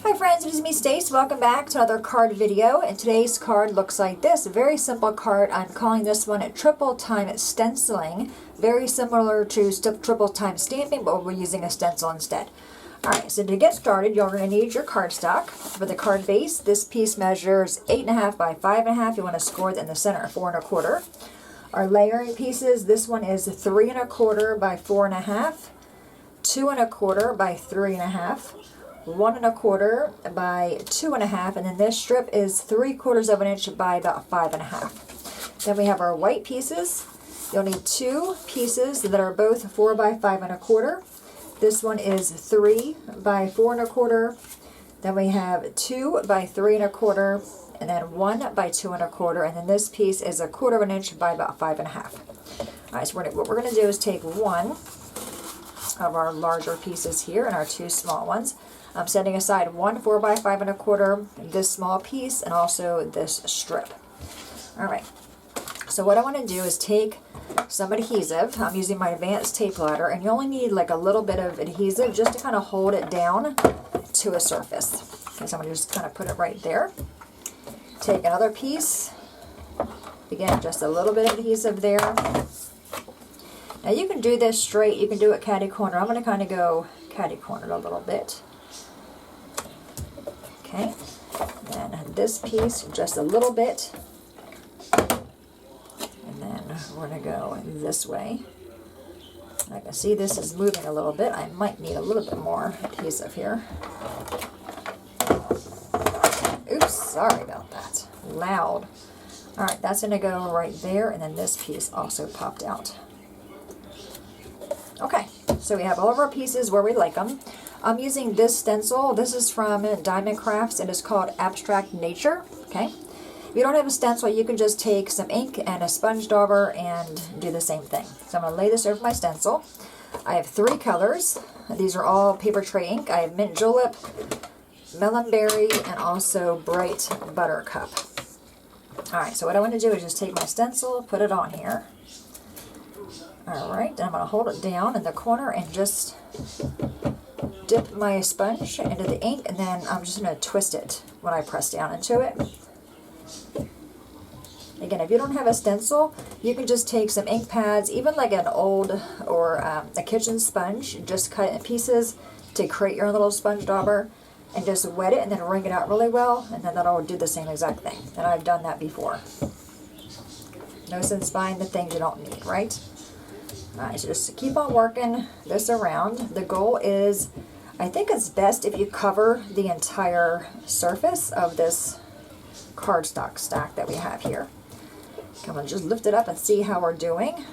Hi friends, it is me Stace. Welcome back to another card video, and today's card looks like this. A very simple card. I'm calling this one Triple Time Stenciling. Very similar to Triple Time Stamping, but we're using a stencil instead. Alright, so to get started, you're going to need your cardstock. For the card base, this piece measures 8.5 by 5.5. You want to score it in the center, 4 1/4. Our layering pieces, this one is 3 1/4 by 4.5, 2 1/4 by 3.5, 1 1/4 by 2.5, and then this strip is 3/4 of an inch by about 5.5. Then we have our white pieces. You'll need 2 pieces that are both 4 by 5 1/4. This one is 3 by 4 1/4. Then we have 2 by 3 1/4, and then 1 by 2 1/4, and then this piece is 1/4 of an inch by about 5.5. All right, so what we're going to do is take one of our larger pieces here and our 2 small ones. I'm setting aside one 4 by 5 1/4, this small piece, and also this strip. All right, so what I want to do is take some adhesive. I'm using my advanced tape ladder, and you only need like a little bit of adhesive just to kind of hold it down to a surface. Okay, so I'm going to just kind of put it right there. Take another piece. Again, just a little bit of adhesive there. Now you can do this straight, you can do it catty corner. I'm going to kind of go catty cornered a little bit. Okay, then this piece just a little bit, and then we're going to go this way. I can see this is moving a little bit. I might need a little bit more adhesive here. Oops, sorry about that. Loud. Alright, that's going to go right there, and then this piece also popped out. Okay, so we have all of our pieces where we like them. I'm using this stencil. This is from Diamond Crafts, and it's called Abstract Nature. Okay, if you don't have a stencil, you can just take some ink and a sponge dauber and do the same thing. So I'm going to lay this over my stencil. I have 3 colors. These are all paper tray ink. I have mint julep, melon berry, and also bright buttercup. Alright, so what I want to do is just take my stencil, put it on here. Alright, then I'm going to hold it down in the corner and just dip my sponge into the ink, and then I'm just going to twist it when I press down into it. Again, if you don't have a stencil, you can just take some ink pads, even like an old or a kitchen sponge, just cut it in pieces to create your own little sponge dauber, and just wet it and then wring it out really well, and then that'll do the same exact thing. And I've done that before. No sense buying the things you don't need, right? Alright, so just keep on working this around. The goal is, I think it's best if you cover the entire surface of this cardstock stack that we have here. Come on, just lift it up and see how we're doing.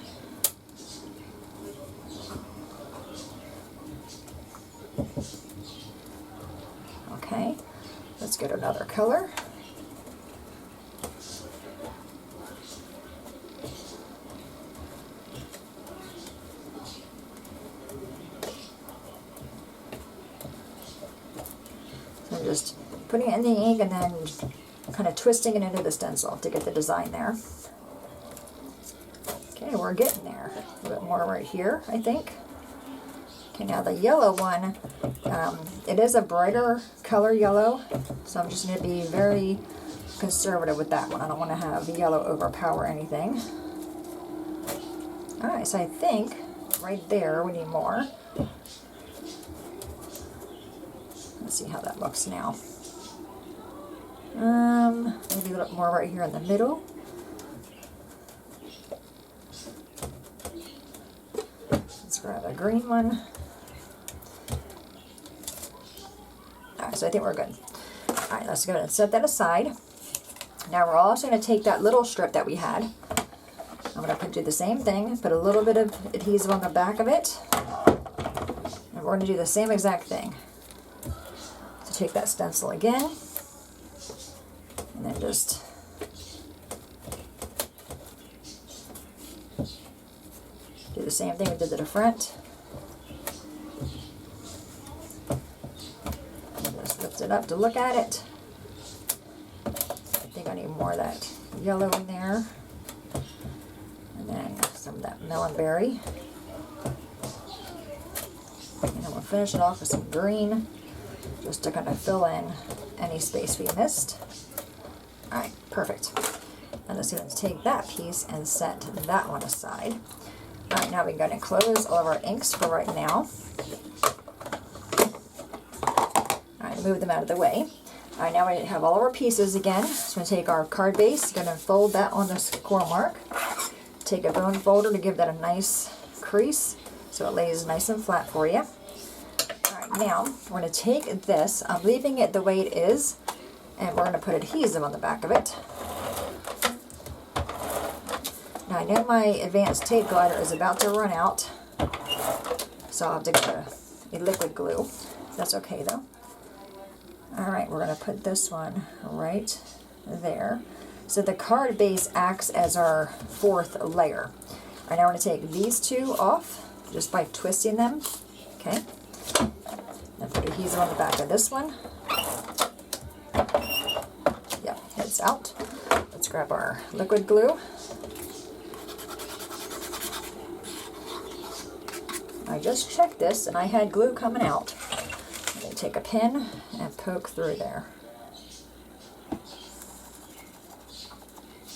Okay, let's get another color. I'm just putting it in the ink and then kind of twisting it into the stencil to get the design there. Okay, we're getting there. A little bit more right here, I think. Okay, now the yellow one, it is a brighter color yellow, so I'm just going to be very conservative with that one. I don't want to have the yellow overpower anything. Alright, so I think right there we need more. Let's see how that looks now. Maybe a little more right here in the middle. Let's grab a green one. Alright, so I think we're good. Alright, let's go ahead and set that aside. Now we're also going to take that little strip that we had. I'm going to do the same thing, put a little bit of adhesive on the back of it. And we're going to do the same exact thing. So take that stencil again. And then just do the same thing we did to the front. And just lift it up to look at it. I think I need more of that yellow in there. And then some of that melon berry. And then we'll finish it off with some green. just to kind of fill in any space we missed. All right, perfect. And let's take that piece and set that one aside. All right, now we're going to close all of our inks for right now. All right, move them out of the way. All right, now we have all of our pieces again. So we're going to take our card base, going to fold that on this core mark. Take a bone folder to give that a nice crease so it lays nice and flat for you. All right, now we're going to take this, I'm leaving it the way it is, and we're going to put adhesive on the back of it. Now I know my advanced tape glider is about to run out, so I'll have to get a liquid glue. That's okay though. All right, we're going to put this one right there. So the card base acts as our fourth layer. All right, now we're going to take these two off just by twisting them. Okay. And put adhesive on the back of this one. Yep, heads out. Let's grab our liquid glue. I just checked this and I had glue coming out. I'm going to take a pin and poke through there.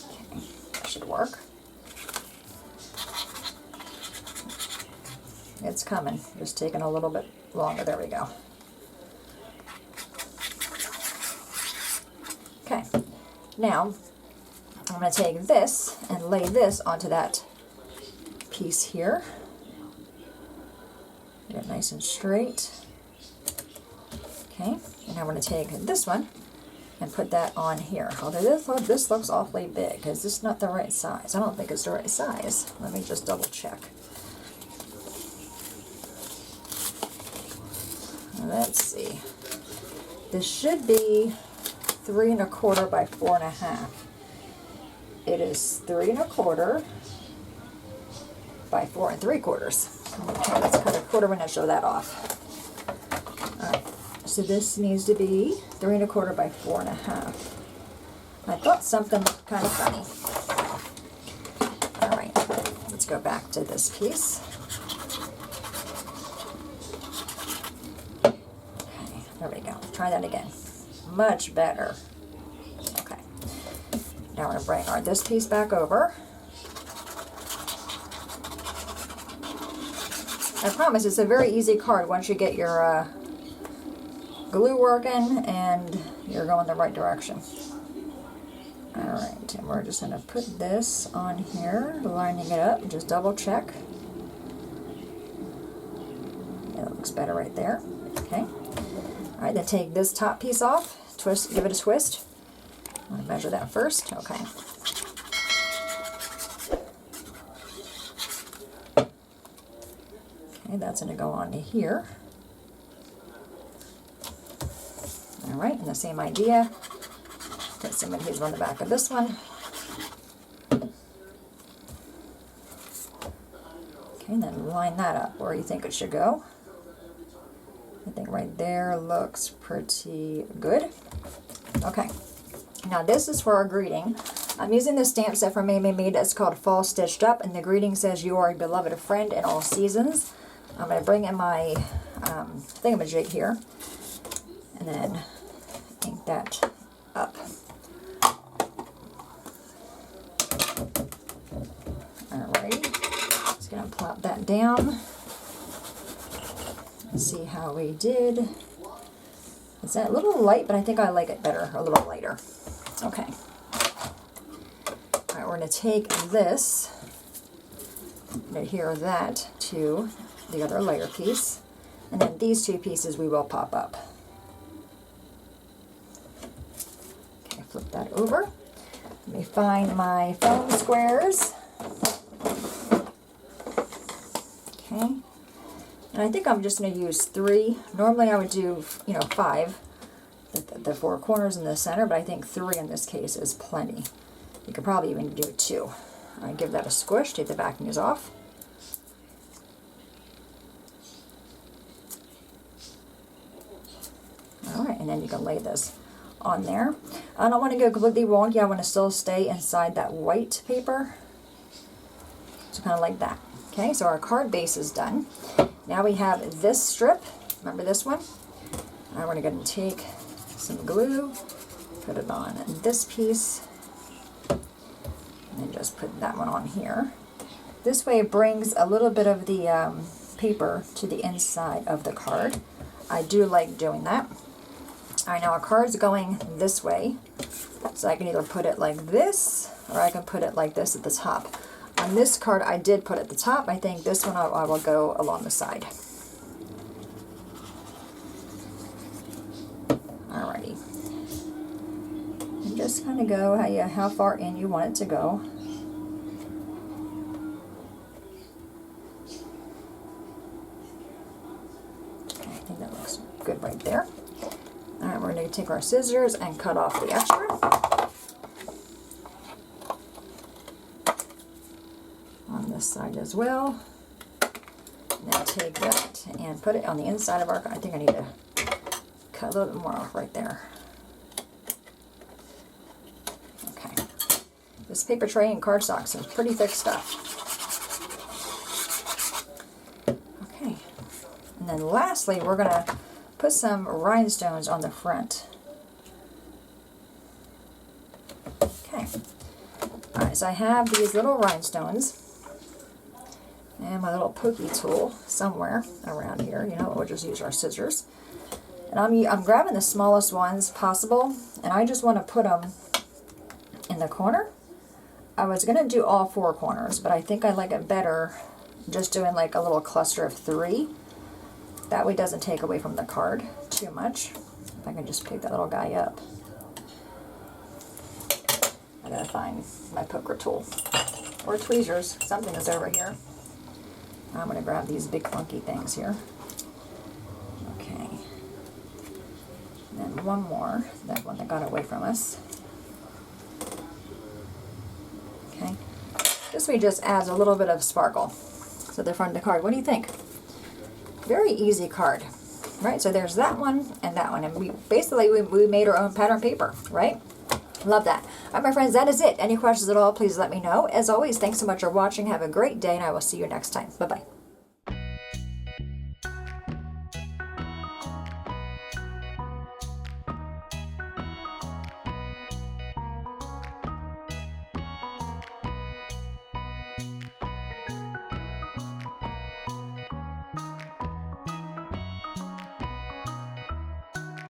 Okay, that should work. It's coming, just taking a little bit longer. There we go. Okay, now I'm going to take this and lay this onto that piece here. Get it nice and straight. Okay, and I'm going to take this one and put that on here. Although this looks awfully big, because this is not the right size. I don't think it's the right size. Let me just double check. Let's see. This should be 3 1/4 by 4 1/2. It is 3 1/4 by 4 3/4. Okay, let's cut a 1/4 and show that off. Alright, so this needs to be 3 1/4 by 4 1/2. I thought something kind of funny. Alright, let's go back to this piece. Okay, there we go. Try that again. Much better. Okay, now we're going to bring this piece back over. I promise it's a very easy card once you get your glue working and you're going the right direction. Alright, and we're just going to put this on here, lining it up, just double check. It looks better right there. Okay. Alright, then take this top piece off, twist, give it a twist. I'm going to measure that first. Okay. That's going to go on to here. Alright, and the same idea. Put some adhesive on the back of this one. Okay, and then line that up where you think it should go. I think right there looks pretty good. Okay, now this is for our greeting. I'm using this stamp set from Handmade. It's called Fall Stitched Up, and the greeting says, "You are a beloved friend in all seasons." I'm going to bring in my thingamajig here and then ink that up. Alrighty, just going to plop that down and see how we did. It's a little light, but I think I like it better, a little lighter. Okay. Alright, we're going to take this, adhere that to the other layer piece, and then these two pieces we will pop up. Okay, flip that over. Let me find my foam squares. Okay, and I think I'm just going to use 3. Normally I would do, 5, the 4 corners in the center, but I think 3 in this case is plenty. You could probably even do 2. I give that a squish, take the backings off. Alright, and then you can lay this on there. I don't want to go completely wonky. I want to still stay inside that white paper. So kind of like that. Okay, so our card base is done. Now we have this strip. Remember this one? I'm going to go and take some glue, put it on this piece, and then just put that one on here. This way it brings a little bit of the paper to the inside of the card. I do like doing that. All right, now our card's going this way, so I can either put it like this, or I can put it like this at the top. On this card, I did put it at the top. I think this one I will go along the side. Alrighty. And just kind of go how far in you want it to go. Okay, I think that looks good right there. Alright, we're going to take our scissors and cut off the extra. On this side as well. Now take that and put it on the inside of our, I think I need to cut a little bit more off right there. Okay. This paper tray and cardstock, so it's pretty thick stuff. Okay. And then lastly, we're going to put some rhinestones on the front. Okay. Alright, so I have these little rhinestones. And my little pokey tool somewhere around here. You know, we'll just use our scissors. And I'm grabbing the smallest ones possible, and I just want to put them in the corner. I was going to do all 4 corners, but I think I like it better just doing like a little cluster of 3. That way it doesn't take away from the card too much. If I can just pick that little guy up. I gotta find my poker tool. Or tweezers, something is over here. I'm going to grab these big funky things here. Okay. And then one more, that one that got away from us. Okay. This way just adds a little bit of sparkle to the front of the card. What do you think? Very easy card, right? So there's that one and that one. And we made our own pattern paper, right? Love that. All right, my friends, that is it. Any questions at all, please let me know. As always, thanks so much for watching. Have a great day, and I will see you next time. Bye-bye.